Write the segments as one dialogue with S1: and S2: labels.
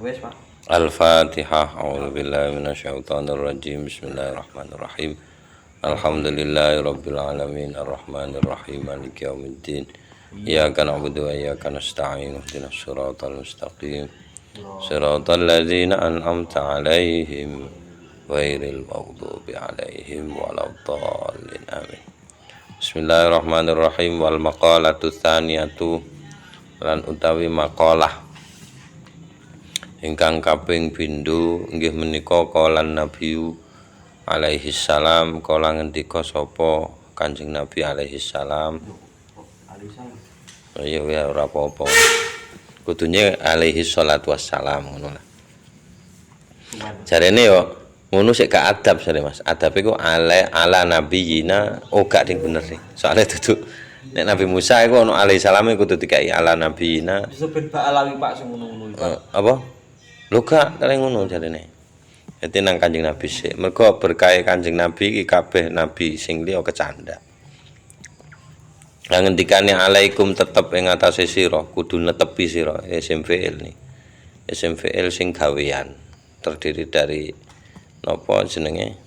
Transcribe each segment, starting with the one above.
S1: Wes, Pak.
S2: Al-Fatihah. A'udzubillahi minasyaitonir rajim. Bismillahirrahmanirrahim. Alhamdulillahirabbil alamin arrahmanir rahim maliki yaumiddin. Iyyaka na'budu wa iyyaka nasta'in. Ihdinas siratal mustaqim. Siratal ladzina an'amta 'alaihim ghairil maghdubi 'alaihim waladdallin. Amin. Bismillahirrahmanirrahim. Wal maqalatu tsaniyatu lan utawi maqalah ingkang kaping pindho inggih menika qalan Nabi alaihi salam, kala ngendika sapa Kanjeng Nabi alaihi salam. Ya ora apa-apa. Kudune alaihi salatu wassalam ngono lah. Jarene yo ngono sik gak adab jare Mas. Adab iku ala nabiyina gak ding bener sih. Soale dudu nek Nabi Musa iku ono alaihi salam iku kudu dikai ala nabiyina.
S1: Bisa ben Pak Alawi Pak sing ngono-ngono iki.
S2: Apa? Lho gak kare ngono jarene. Dadi nang Kanjeng Nabi sik. Mergo berkah Kanjeng Nabi iki kabeh nabi sing liya kecandha. Lah ngendikane alaikum tetep ing atase sira, kudu netepi sira isim fi'il nih. Isim fi'il sing gawean terdiri dari napa jenenge?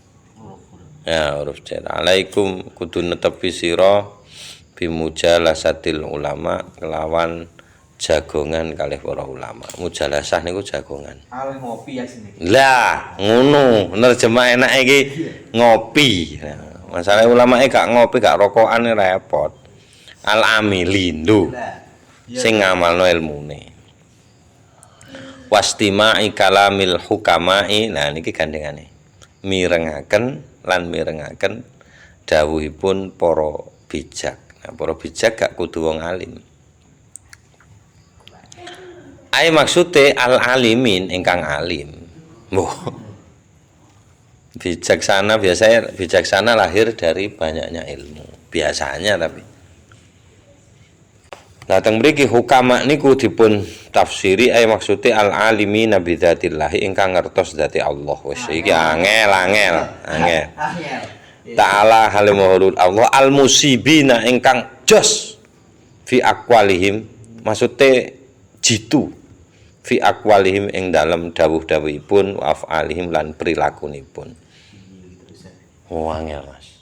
S2: Ya, huruf jar. Alaikum kudu netepi sira bimujalasatil ulama kelawan jagongan kalih para ulama. Mujalasah niku jagongan.
S1: Alih ngopi ya sini.
S2: Lah, ngono, nerjemah enak iki ngopi. Nah, masalah ulama gak ngopi, gak rokokan repot. Al-amilin lho. Sing ngamalno ilmune. Wastima'i kalamil hukama'i. Nah niki gandengane. Mirengaken lan mirengaken dawuhipun para bijak. Nah, para bijak gak kudu wong alim. Ai maksude al-alimin ingkang alim. Bijaksana biasanya bijaksana lahir dari banyaknya ilmu. Biasanya tapi. Nah teng mriki hukama niku dipun tafsiri ai maksude al-alimin bi dzatillah ingkang ngertos dzati Allah. Wis iki angel. Ta'ala halimahul Allah al-musibina ingkang jos fi aqwalihim maksude jitu fi aqwalihim ing dalem dawuh-dawuhipun wa af'alihim lan perilakunipun. Oh angel Mas.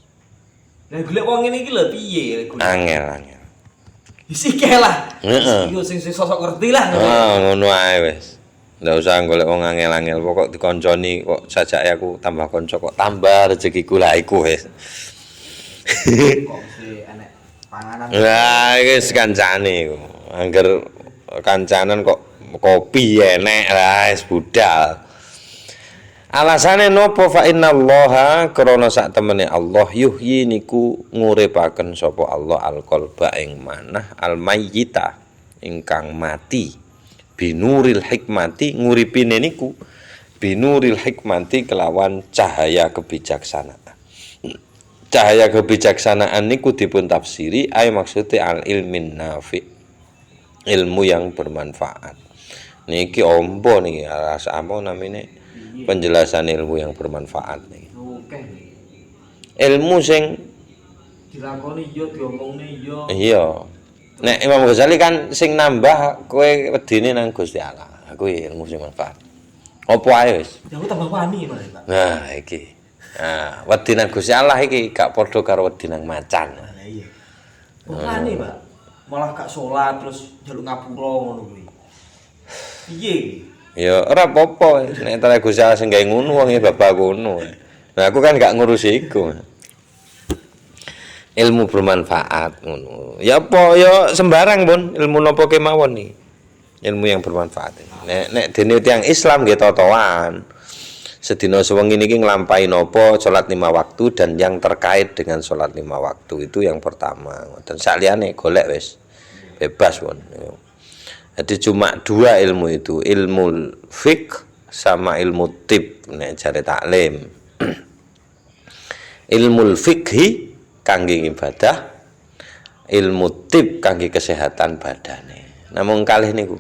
S1: Lah golek wong ngene iki lho piye?
S2: Angel.
S1: Isi kae lah.
S2: Heeh.
S1: Yo sing sosok ngerti lah.
S2: Ngono ae wis. Ndak usah golek wong angel-angel, pokok dikonconi kok sajake aku tambah kanca kok tambah rezekiku lah iku wis.
S1: Kok mesti enek panganan.
S2: Lah iki kancane iku. Angger kancanan kok kopi enek lah wis budal. Alasane napa fa innallaha krana sak temene Allah yuhyi niku nguripaken sapa Allah alqalba ing manah almayyita ingkang mati binuril hikmati nguripine niku binuril hikmati kelawan cahaya kebijaksanaan. Cahaya kebijaksanaan niku dipun tafsiri ay maksude al ilmin nafi ilmu yang bermanfaat. Niki ombo niki rasa apa namine penjelasan ilmu yang bermanfaat nih.
S1: Oke.
S2: Ilmu sing
S1: Dilakoni yo diomongne yo.
S2: iya. Nek Imam Ghazali kan sing nambah kowe wedine nang Gusti Allah. Kuwi ilmu sing manfaat. Apa ae wis.
S1: Ya aku tambah wani malah, Pak.
S2: Nah, iki. Nah, wedi nang Gusti Allah iki gak padha karo wedi nang macan.
S1: Lah iya. Wani, Pak. Malah gak salat terus njaluk ngapura ngono kuwi. Piye iki?
S2: Ya ora apa-apa nek tare Gusti Allah sing gawe ngono wong bapak ngono. Nah aku kan gak ngurusi iku. Ilmu bermanfaat ngono. Ya apa ya sembarang pun ilmu napa kemawon iki. Ilmu yang bermanfaat. Nek dene tiyang Islam nggih totoan. Sedina sewengi niki nglampahi napa salat 5 waktu dan yang terkait dengan salat 5 waktu itu yang pertama. Dan saliyane golek wis bebas pun. Jadi cuma 2 ilmu itu, ilmu fiqh sama ilmu tib nek jare taklim. Ilmu fiqhi kangge ibadah, ilmu tib kangge kesehatan badane. Namung kalih niku.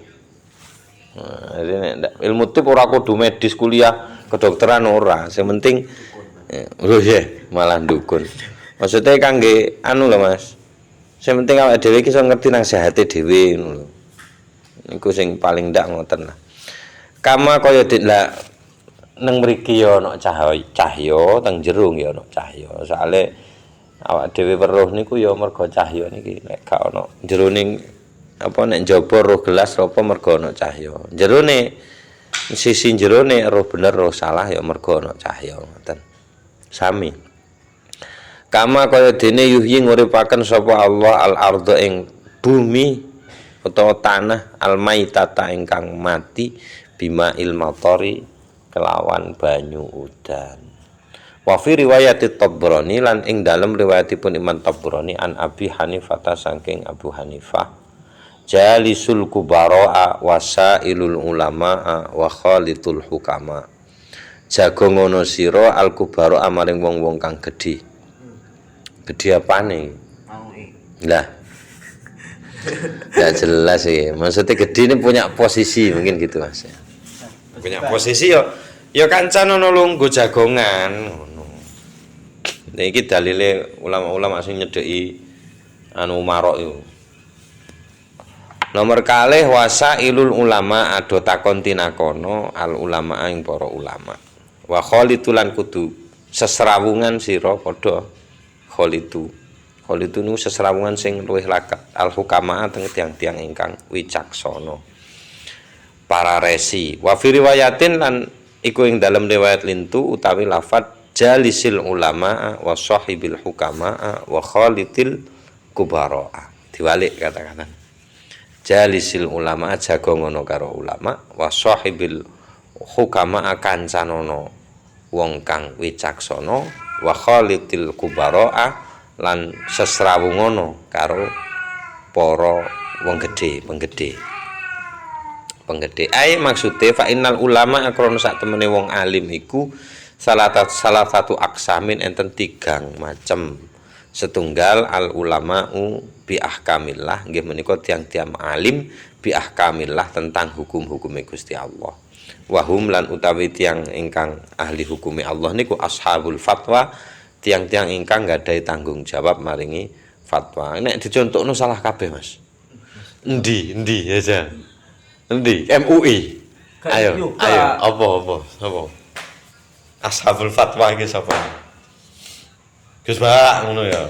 S2: Nah, ilmu tib ora kudu medis kuliah kedokteran ora, sing penting lho ya malah ndukun. Maksudnya kangge anu lho Mas. Sing penting awake dhewe iki iso ngerti nang sehate dhewe ngono lho. Niku sing paling ndak ngoten lah. Kama kaya lah nang mriki ya ana cahya, teng jero ya ana cahya. Soale awak dhewe weruh niku ya merga cahya niki. Nek gak ana jeroning apa nek njaba roh gelas apa merga ana cahya. Jerone sisi jerone roh bener roh salah ya merga ana cahya ngoten. Sami. Kama kaya dene yuhyi nguripaken sapa Allah al-ardha ing bumi utawa tanah al-maitata ingkang mati bima ilmatori kelawan banyu udan. Wa fi riwayati Tabrani lan ing dalem riwayatipun Imam Tabrani an Abi Hanifah saking Abu Hanifah jalisul kubara wasailul ulama wa khalitul hukama. Jago ngono sira al kubara amaring wong-wong kang gedhe. Gedhe apane? Lah. Enggak jelas sih. Maksudnya gedhe ini punya posisi mungkin gitu Mas. Punya posisi ya kancan ana lungguh jagongan ngono. Niki dalile ulama-ulama sing nyedheki anu marok iku. Nomor kalih wasailul ulama ado takon tinakono al ulama ing para ulama. Wa khalitulan kudu sesrawungan sira padha khalitu. Khalitu niku sesrawungan sing luwih lakat al hukama teng tiang-tiang ingkang wicaksana. Para resi wa fi riwayatin lan iku ing dalam riwayat lintu utawi lafadz jalisil ulama wa sahibil hukama wa khalitil kubara diwalik kata-kata jalisil ulama jago ngono karo ulama wa sahibil hukama kancanono wong kang wicaksana wa khalitil kubara lan sesrawungono karo para wong gedhe penggede ai maksude fa innal ulama akrono sak temene wong alim iku salah satu aksamin enten tigang macem setunggal al ulama'u bi ahkamillah nggih menika tiang-tiang alim bi ahkamillah tentang hukum-hukume Gusti Allah wahum lan utawi tiang ingkang ahli hukume Allah niku ashabul fatwa tiang-tiang ingkang nggadahi tanggung jawab maringi fatwa nek dicontokno salah kabeh Mas endi aja endi MUI ayo apa ashabul fatwa iki sapa Gus Pak ngono ya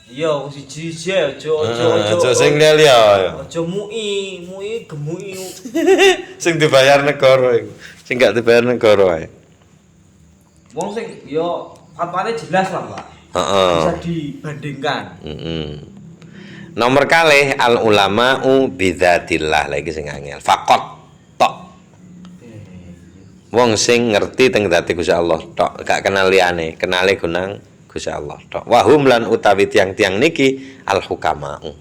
S1: iya siji aja
S2: sing liya
S1: aja MUI gemui
S2: sing dibayar negara iku sing gak dibayar negara ae
S1: wong sing ya fatwane jelas lah Pak bisa dibandingkan
S2: Nomor kalih al ulama'u bidzatillah lagi sing angel. Faqat tok. Wong sing ngerti teng dzati Gusti Allah tok, gak kenal liyane, kenale gunang Gusti Allah tok. Wa hum lan utawi tiang-tiang niki al hukama'u.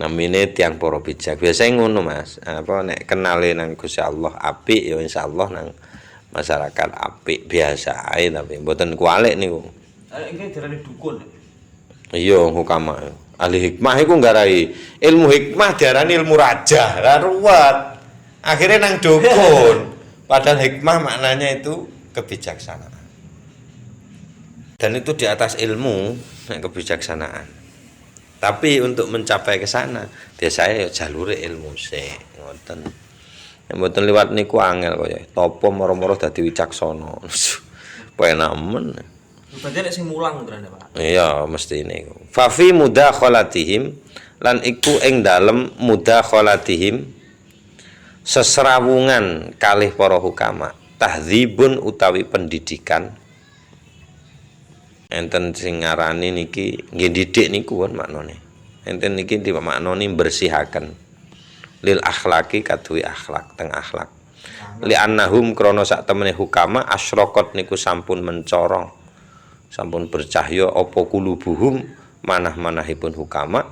S2: Namine tiang para bijak. Biasane ngono Mas. Apa nek kenale nang Gusti Allah apik ya insyaallah nang masyarakat apik biasa ae tapi mboten kualik niku.
S1: Iki diarani dukun.
S2: Iya hukama. Ahli hikmah iku nggarai ilmu hikmah diarani ilmu raja, ra ruwet. Akhirnya nang dukun. Padahal hikmah maknanya itu kebijaksanaan. Dan itu di atas ilmu, kebijaksanaan. Tapi untuk mencapai ke sana, biasanya ya jalure ilmu sik, ngoten. Nek mboten liwat niku angel kaya topo moro-moro dadi wicaksana. Penak men.
S1: Berarti nek sing mulang terane Pak.
S2: Iya, mesti niku. Fa fi mudakhalatihim lan iku ing dalem mudakhalatihim sesrawungan kalih para hukama. Tahdzibun utawi pendidikan. Enten sing ngarani niki nggih didik niku pun maknane. Enten niki dimaknani bersihaken. Lil akhlaqi kaduwi akhlak teng akhlak. Li annahum krana sak temene hukama asyraqat niku sampun mencorong. Sampun bercahya apa kulubuhum manah-manahipun hukama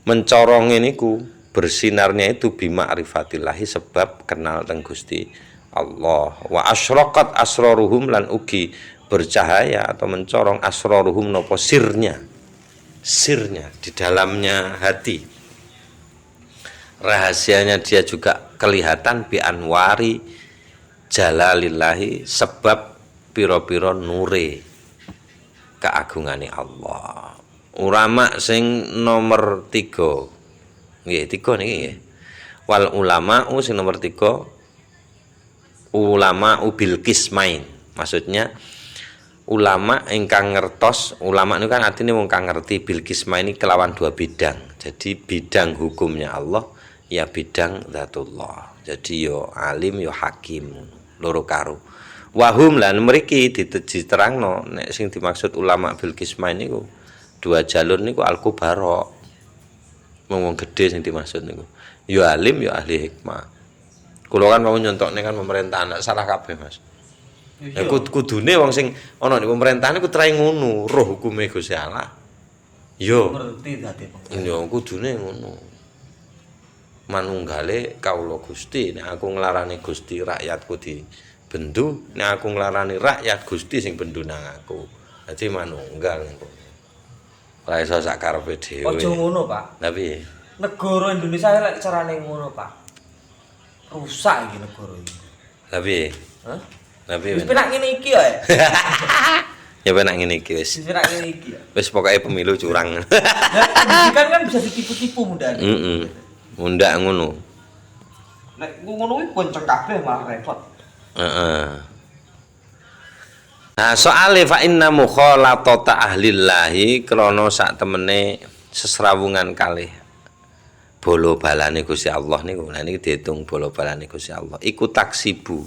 S2: mencoronge niku bersinarnya itu bima'rifatillahi sebab kenal teng Gusti Allah wa asyraqat asraruhum lan ugi bercahaya atau mencorong asraruhum napa sirnya di dalamnya hati rahasianya dia juga kelihatan bi anwari jalalillahi sebab pira-pira nure keagungane Allah. Ulama sing nomor 3. Nggih, 3 niki nggih. Wal ulama sing nomor 3 ulama ubil kismain. Maksudnya ulama ingkang ngertos, ulama itu kan artinya wong kang ngerti bil kismain ini kelawan dua bidang. Jadi bidang hukumnya Allah ya bidang dzatullah. Jadi yo alim yo hakim loro karo. Wahum lan mriki diterangno nek sing dimaksud ulama bil kismain niku dua jalur niku al-kubara. Wong gedhe sing dimaksud niku. Yo alim yo ahli hikmah. Kula kan mau nyontokne kan pemerintahan anak salah kabeh, Mas. Ya kudune wong sing ana di pemerintahan iku trai ngono, roh hukume Gusti Allah. Yo.
S1: Ngerti dadi pengen.
S2: Yo kudune ngono. Manunggale kawula Gusti, nek aku nglarani Gusti rakyatku dibendu, nek aku nglarani rakyat Gusti sing bendu nang aku. Dadi manunggal niku. Ora iso sak karepe dhewe.
S1: Aja ngono, Pak.
S2: Lah piye?
S1: Negara Indonesia lek carane ngono, Pak. Rusak iki negara iki.
S2: Lah piye?
S1: Hah?
S2: Lah piye?
S1: Wis penak ngene iki ya.
S2: Ya penak ngene iki wis.
S1: Wis penak ngene iki ya.
S2: Wis pokoke pemilu curang.
S1: Nah, pendidikan kan bisa ditipu-tipu mudane.
S2: Mundak ngono.
S1: Nek ngono kuwi bonceng kabeh malah repot.
S2: Heeh. Nah, soale fa inna mukhalatata ahlillahi krana sak temene sesrawungan kalih bolo balane Gusti Allah niku. Nah niki diitung bolo balane Gusti Allah. Iku taksibu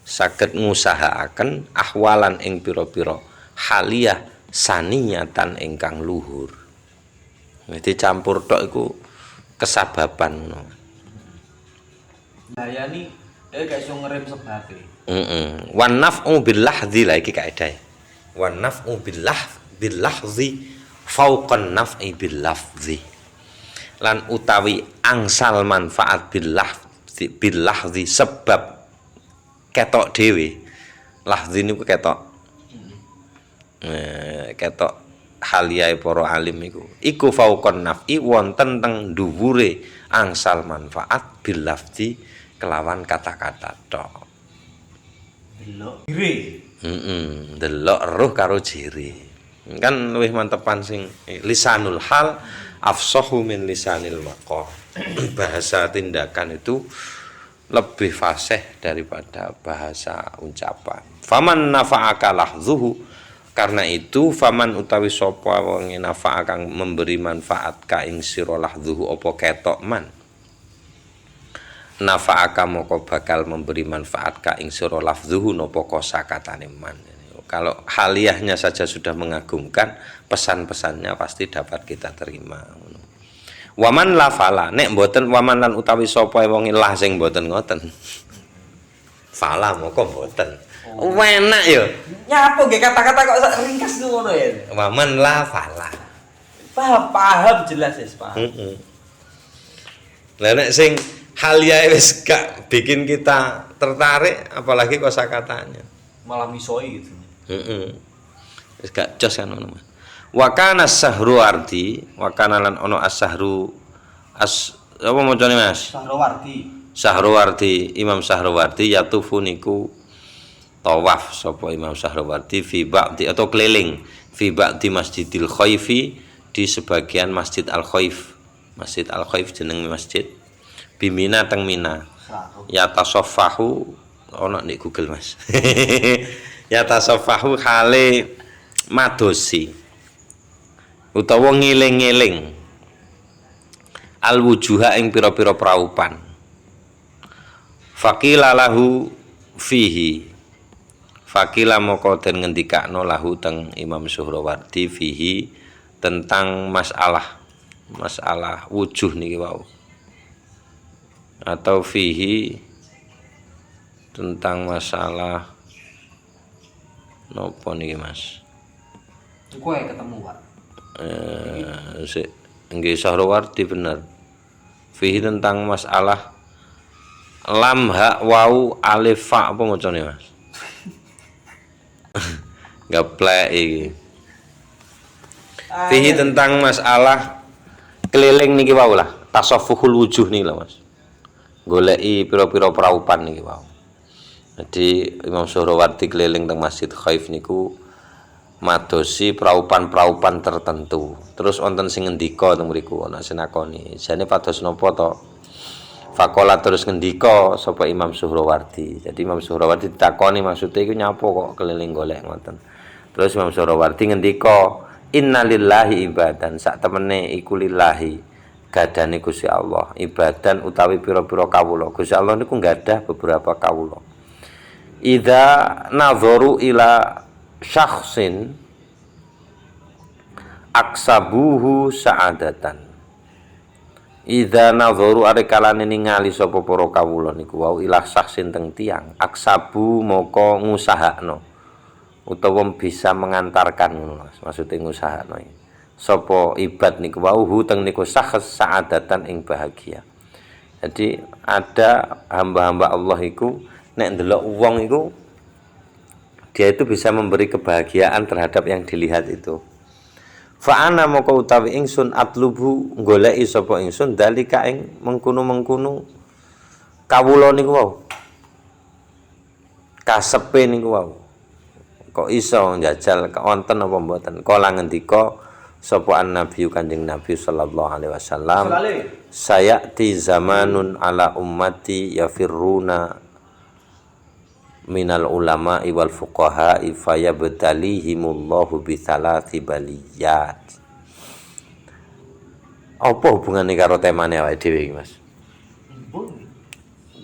S2: saged ngusahaaken ahwalan ing pira-pira haliyah saniyatan ingkang luhur. Dadi campur tok iku kesababan ngono.
S1: Bayani gak iso ngerem sebabe.
S2: Wan naf'u bil lahdhi la iki kaedah. Wan naf'u bil lahdhi fauqan naf'i bil lafdhi. Lan utawi angsal manfaat bil lahdhi sebab ketok dhewe. Lahdhi niku ketok. Ketok haliyae para alim iku. Iku fauqan naf'i wonten teng dhuwure angsal manfaat bil lafdhi kelawan kata-kata tok.
S1: Delok jere.
S2: Delok roh karo jere. Kan luwih mantepan sing lisanul hal afsahu min lisanil maqal. Bahasa tindakan itu lebih fasih daripada bahasa ucapan. Faman nafa'aka lahzuhu, karena itu faman utawi sapa wong nafa'aka memberi manfaat ka ing sira lahzuhu apa ketok man. Nafa'aka moko bakal memberi manfaat ka ing sira lafzuhu napa kosakatane man. Kalau haliyahnya saja sudah mengagumkan, pesan-pesannya pasti dapat kita terima. Waman la fala, nek mboten waman lan utawi sapa wong ilah sing mboten ngoten. Fala moko mboten. Enak ya.
S1: Nyapa nggih kata-kata kok ringkas ngono ya.
S2: Waman la fala.
S1: Paham jelas ya, paham.
S2: Lah nek sing haliyah wis gak bikin kita tertarik, apalagi kosakatanya.
S1: Malah misoi gitu.
S2: Wis gak jos kan ngono Mas. Wa kana Sahruwardi, wa kana lan ono as-Sahru apa macane Mas? Sahruwardi, Imam Sahruwardi yatufu niku tawaf sapa Imam Sahruwardi fi ba'di atau keliling fi ba'di Masjidil Khaifi di sebagian Masjid Al-Khaif. Masjid Al-Khaif jeneng masjid Bimina teng Mina. Ya tasaffahu ono nek Google Mas. Ya tasaffahu hale madosi utawa ngiling-ngiling al wujuha ing pira-pira praupan. Faqila lahu fihi. Faqila moko den ngendikakno lahu teng Imam Suhrawardi fihi tentang masalah wujuh niki wau. Atau fihi tentang masalah nopo niki Mas?
S1: Iku ae ketemu, Pak.
S2: Nggih Sahrawardi bener. Fihi tentang masalah lam ha wau alif fa apa macane Mas? Gaplek iki. Fihi tentang masalah keliling niki wau lah, tasaffuhul wujuh niki lho Mas. Goleki pira-pira praupan niki wau. Jadi Imam Suhrawardi keliling teng Masjid Khaif niku madosi praupan-praupan tertentu. Terus wonten sing ngendika teng mriku ana sinakoni, jane pados napa to? Fakola terus ngendika sapa Imam Suhrawardi. Jadi Imam Suhrawardi ditakoni maksudnya iku nyapo kok keliling golek ngoten. Terus Imam Suhrawardi ngendika, innalillahi ibadan, sak temene iku lillahi gadane Gusti Allah. Ibadan utawi pira-pira kawula. Gusti Allah niku nggadah beberapa kawula. Idza nadharu ila syakhsin aksabuhu sa'adatan. Idza nadharu are kalane ningali sapa para kawula niku wau ilah saksin teng tiyang aksabu moko ngusahakno utawa bisa mengantarkan ngono Mas maksude ngusahakno sapa ibad niku wau hu teng niku sakhs saadatan ing bahagia. Jadi ada hamba-hamba Allah iku nek ndelok wong iku dia itu bisa memberi kebahagiaan terhadap yang dilihat itu. Fa ana moko utawi ingsun atlubu goleki sapa ingsun dalika ing mengkono-mengkono kawula niku wau. Kasepe niku wau. Kok iso njajal wonten apa mboten? Kala ngendika sapa an-nabi Kanjeng Nabi sallallahu alaihi wasallam, sayati zamanun ala ummati yafirruna minal ulama wal fuqaha fayabtalihimullahu bi thalathi baliyat. Apa hubungane karo temane awake dhewe iki, Mas?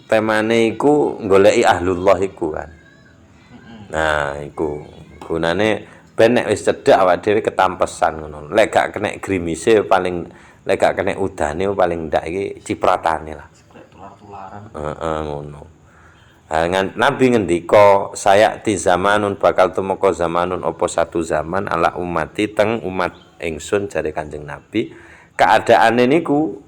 S2: Temane iku goleki ahlullah iku kan. Nah, iku gunane ben nek wis cedhak awake dhewe ketampesan ngono. Lek gak kena grimise paling lek gak kena udane paling ndak iki cipratane lah.
S1: Tular-tularan.
S2: Ngono. Nabi ngendika saya ti zamanun bakal tumeka zamanun apa satu zaman ala umati teng umat ingsun jare Kanjeng Nabi keadaane niku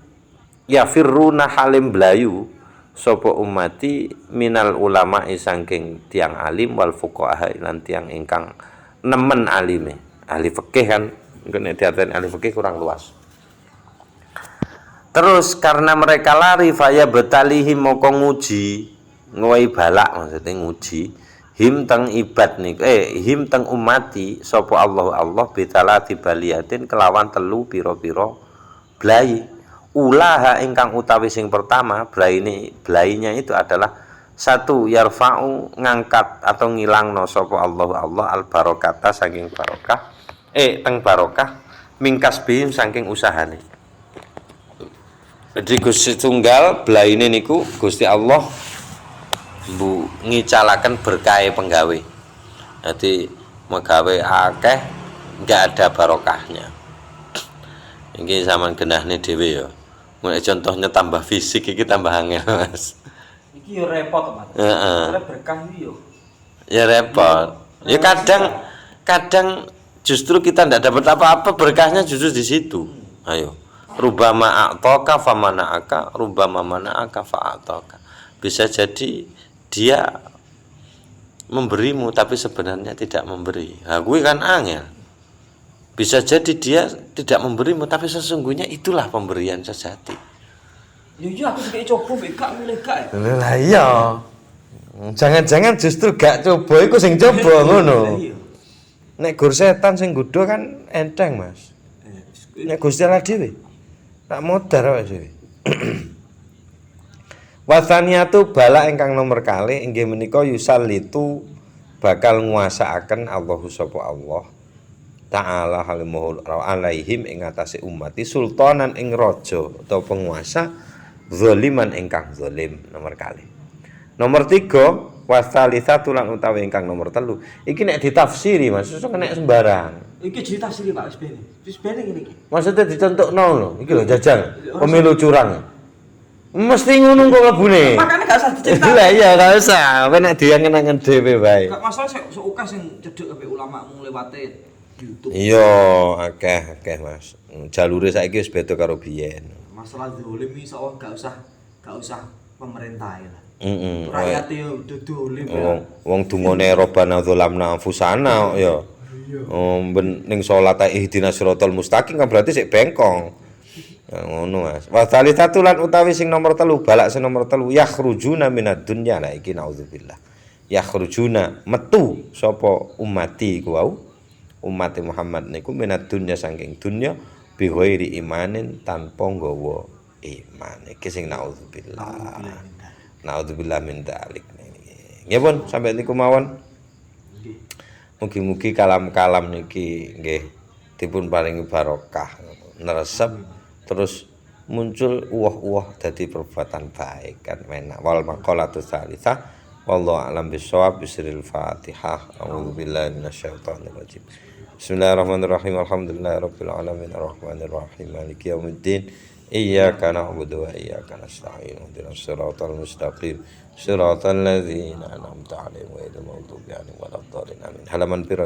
S2: yafirruna halim blayu sapa umati minal ulama saking tiang alim wal fuqaha lan tiang ingkang nemen alime ahli fikih kan nek diarteni ahli fikih kurang luas. Terus karena mereka lari faya betalihim moko nguji ngowahi balak maksudnya nguji him teng ibad niku him teng umati sapa Allah bitalati baliatin kelawan telu pira-pira blai ulaha ingkang utawi sing pertama blainya itu adalah satu yarfa'u ngangkat atau ngilangno sapa Allah al barokata saking barokah teng barokah mingkas bihim saking usahane. Jadi Gusti tunggal blaine niku Gusti Allah ngicalaken berkah penggawe. Jadi megawe akeh enggak ada barokahnya. Iki zaman genahne dhewe ya. Mulai contohnya tambah fisik iki tambah angel, Mas.
S1: Iki yo repot, Mas. Heeh. Berkah iki yo.
S2: Ya repot. Ya kadang justru kita enggak dapat apa-apa berkahnya justru di situ. Ayo. Rubama a'taka famana'aka, rubama mana'aka fa'ataka. Bisa jadi dia memberimu tapi sebenarnya tidak memberi. Nah, gue kan angel. Bisa jadi dia tidak memberimu tapi sesungguhnya itulah pemberian sejati.
S1: Iya aku juga coba gak milih gak.
S2: Lah iya. Jangan-jangan justru gak coba iku sing coba ngono. Nek gur setan sing godho kan enteng, Mas. Nek Gusti Allah dhewe tak modar awake dhewe. Wasaniyatu bala ingkang nomor kalih inggih menika yusallitu bakal nguasaaken Allahu sapa Allah taala halimuhul alaihim ing atase umati sultanan ing raja atau penguasa zaliman ingkang zalim nomor kalih. Nomor 3 wasalisatu lan utawi ingkang nomor 3 iki nek ditafsiri Mas iso kena sembarang.
S1: Iki ditafsiri Pak Isbene. Isbene ngene iki.
S2: Maksudnya dicontohno lho iki lho jajal pemilu curang. Mesti ngono kok mlebune.
S1: Makane gak usah dicerita.
S2: Lah iya gak usah, kowe nek diangen-angen dhewe wae.
S1: Gak masalah sok akeh sing cedhek ambek ulama mung lewate YouTube.
S2: Iya, akeh Mas. Jalure saiki wis beda karo biyen.
S1: Masalah dolim iso gak usah pemerintah lah.
S2: Heeh.
S1: Rakyat yo dolim.
S2: Wong dungane robana dzalamna anfusana ya. Oh, ben ning salat ihdinas siratal mustaqim kan berarti sik bengkong. Ngono Mas. Wa tsalitsatu lan utawi sing nomor 3 balak sing nomor 3 yakhrujuna minad dunya la iki naudzubillah. Yakhrujuna metu sapa umati iku wau. Umat Muhammad niku minad dunya saking dunya bi ghairi imanin tanpa nggawa iman. Iki sing naudzubillah.
S1: Alhamdulillah.
S2: Naudzubillah min dzalik. Nggih pun sampai niku mawon. Mugi-mugi kalam-kalam niki nggih dipun paringi barokah, neresep terus muncul uwah-uwah dadi perbuatan baik kan menak. Wal maqalatu tsalitsah wallahu a'lam bissawab bisril Fatihah. A'udzubillahi minasyaitonir rajim. Bismillahirrahmanirrahim. Alhamdulillahirabbil alamin arrahmanir rahim maliki yaumiddin. Iyyaka na'budu wa iyyaka nasta'in. Ihdinas siratal mustaqim. Siratal ladzina an'amta 'alaihim ghairil maghdubi 'alaihim waladdallin. Amin. Halaman pira?